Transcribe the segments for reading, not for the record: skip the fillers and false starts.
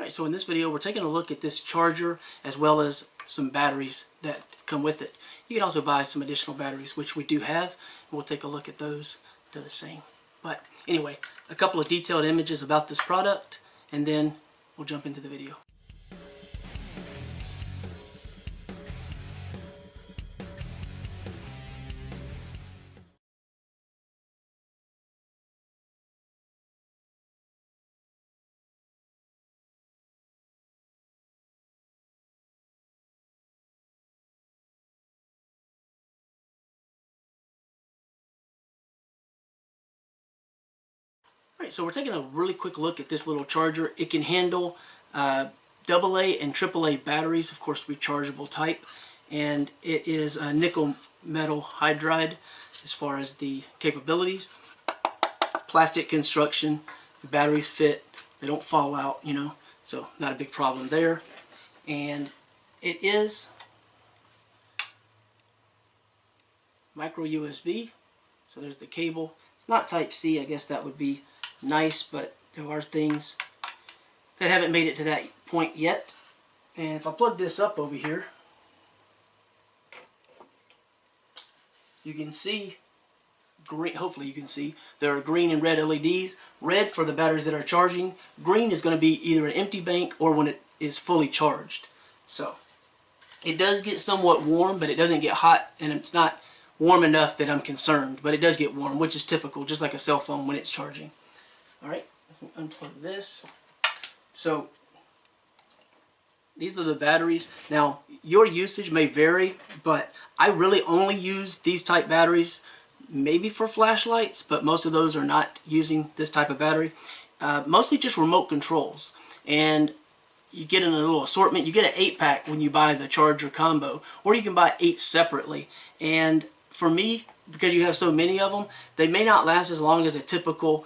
Alright, so in this video we're taking a look at this charger as well as some batteries that come with it. You can also buy some additional batteries, which we do have, and we'll take a look at those. They're the same. But anyway, a couple of detailed images about this product, and then we'll jump into the video. Alright, so we're taking a really quick look at this little charger. It can handle AA and AAA batteries, of course rechargeable type, and it is a nickel metal hydride as far as the capabilities. Plastic construction, the batteries fit, they don't fall out, you know, so not a big problem there. And it is micro USB, so there's the cable. It's not type C, I guess that would be nice, but there are things that haven't made it to that point yet. And if I plug this up over here, you can see green, hopefully you can see there are green and red LEDs. Red for the batteries that are charging. Green is going to be either an empty bank or when it is fully charged. So it does get somewhat warm, but it doesn't get hot, and it's not warm enough that I'm concerned, but it does get warm, which is typical, just like a cell phone when it's charging. Alright, let's unplug this. So these are the batteries. Now your usage may vary, but I really only use these type batteries maybe for flashlights, but most of those are not using this type of battery. Mostly just remote controls, and you get in a little assortment. You get an 8-pack when you buy the charger combo, or you can buy 8 separately. And for me, because you have so many of them, they may not last as long as a typical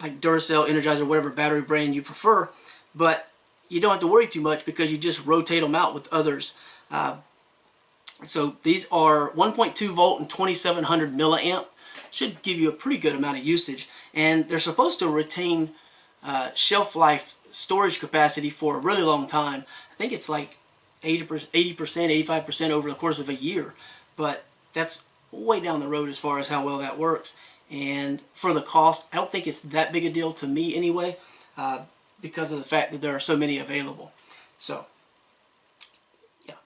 like Duracell, Energizer, whatever battery brand you prefer, but you don't have to worry too much because you just rotate them out with others. So these are 1.2 volt and 2700 milliamp. Should give you a pretty good amount of usage, and they're supposed to retain shelf life storage capacity for a really long time. I think it's like 80%, 85% over the course of a year, but that's way down the road as far as how well that works. And for the cost, I don't think it's that big a deal to me anyway, because of the fact that there are so many available. So yeah,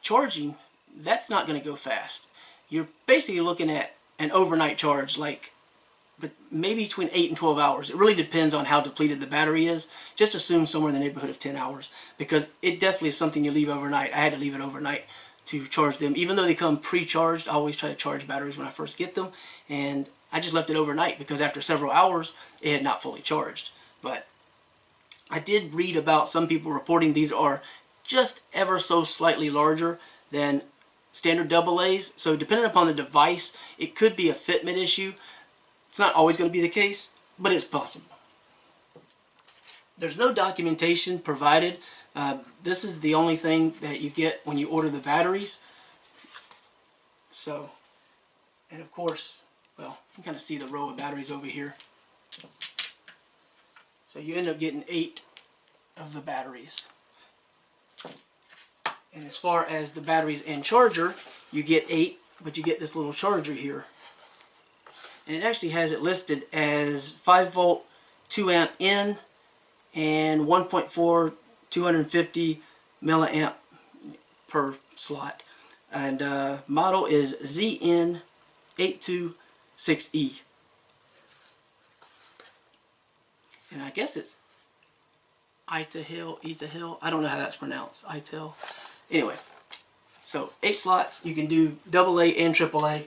charging, that's not going to go fast. You're basically looking at an overnight charge, but maybe between 8 and 12 hours. It really depends on how depleted the battery is. Just assume somewhere in the neighborhood of 10 hours, because it definitely is something you leave overnight. I had to leave it overnight to charge them. Even though they come pre-charged, I always try to charge batteries when I first get them, and I just left it overnight because after several hours it had not fully charged. But I did read about some people reporting these are just ever so slightly larger than standard AA's, so depending upon the device, it could be a fitment issue. It's not always going to be the case, but it's possible. There's no documentation provided. This is the only thing that you get when you order the batteries. So, and of course, well, you can kind of see the row of batteries over here. So you end up getting 8 of the batteries. And as far as the batteries and charger, you get 8, but you get this little charger here. And it actually has it listed as 5 volt, 2 amp in, and 1.4, 250 milliamp per slot. And model is ZN826E. And I guess it's ITEHIL, I don't know how that's pronounced, ITEHIL. Anyway, so 8 slots, you can do AA and AAA.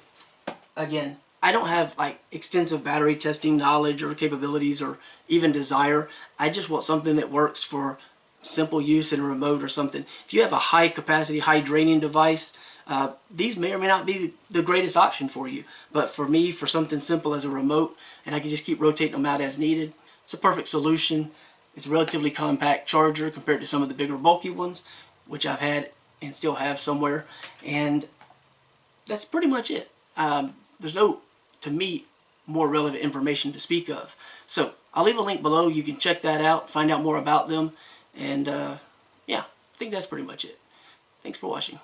Again, I don't have like extensive battery testing knowledge or capabilities or even desire. I just want something that works for simple use in a remote or something. If you have a high capacity, high draining device, these may or may not be the greatest option for you. But for me, for something simple as a remote, and I can just keep rotating them out as needed, it's a perfect solution. It's a relatively compact charger compared to some of the bigger bulky ones, which I've had and still have somewhere. And that's pretty much it. There's no, to me, more relevant information to speak of. So I'll leave a link below. You can check that out, find out more about them, and yeah, I think that's pretty much it. Thanks for watching.